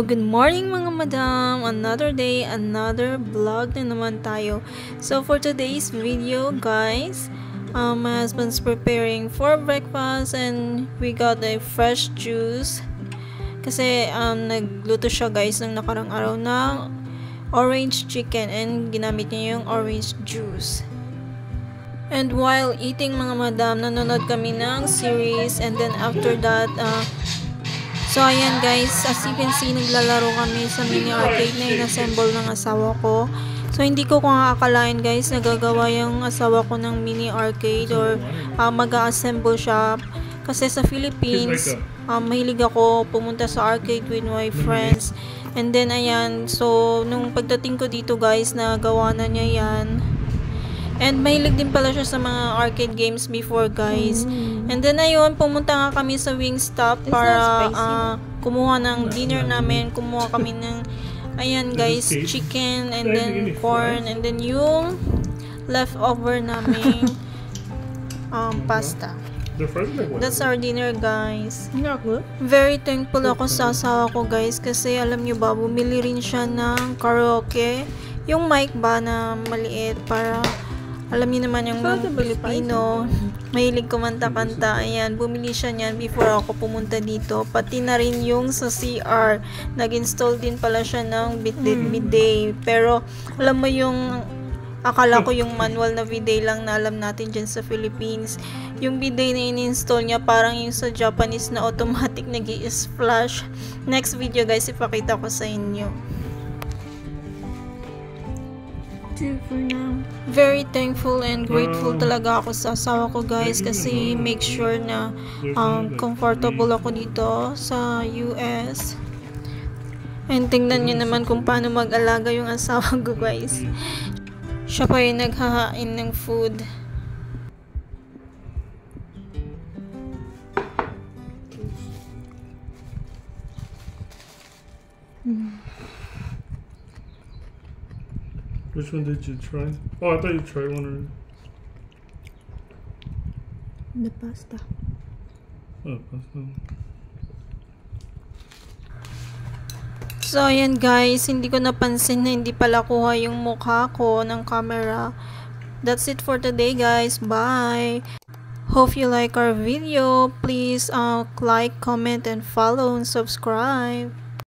good morning mga madam! Another day, another vlog na naman tayo. So for today's video guys, my husband's preparing for breakfast and we got a fresh juice. Kasi nagluto siya guys ng nakarang araw ng orange chicken and ginamit niya yung orange juice. And while eating mga madam, nanonood kami ng series and then after that, so ayan guys, as you can see, naglalaro kami sa mini arcade na inassemble ng asawa ko. So hindi ko akalain guys, nagagawa yung asawa ko ng mini arcade or mag-assemble siya. Kasi sa Philippines, mahilig ako pumunta sa arcade with my friends. And then ayan, so nung pagdating ko dito guys, nagawa na niya yan. And mahilig din pala siya sa mga arcade games before guys. And then ayun, pumunta nga kami sa Wingstop para kumuha ng dinner namin. Kumuha kami ng, ayan guys, chicken and then corn and then yung leftover namin pasta. That's our dinner guys. Very thankful ako sa asawa ko guys kasi alam nyo ba, bumili rin siya ng karaoke. Yung mic ba na maliit para alam niyo naman yung Pilipino, mahilig kumanta-kanta. Ayan, bumili siya niyan before ako pumunta dito. Pati na rin yung sa CR. Nag-install din pala siya ng bidet. Pero, alam mo yung, akala ko yung manual na bidet lang na alam natin dyan sa Philippines. Yung bidet na in-install niya, parang yung sa Japanese na automatic nag-i-splash. Next video guys, ipakita ko sa inyo. For now. Very thankful and grateful talaga ako sa asawa ko guys kasi make sure na comfortable ako dito sa US. And tingnan nyo naman kung paano mag-alaga yung asawa ko guys. Siya pa yung naghahain ng food. Which one did you try? Oh, I thought you tried one already. The pasta. Oh, pasta. So, ayan guys, hindi ko napansin na hindi pala kuha yung mukha ko ng camera. That's it for today guys. Bye! Hope you like our video. Please like, comment, and follow and subscribe.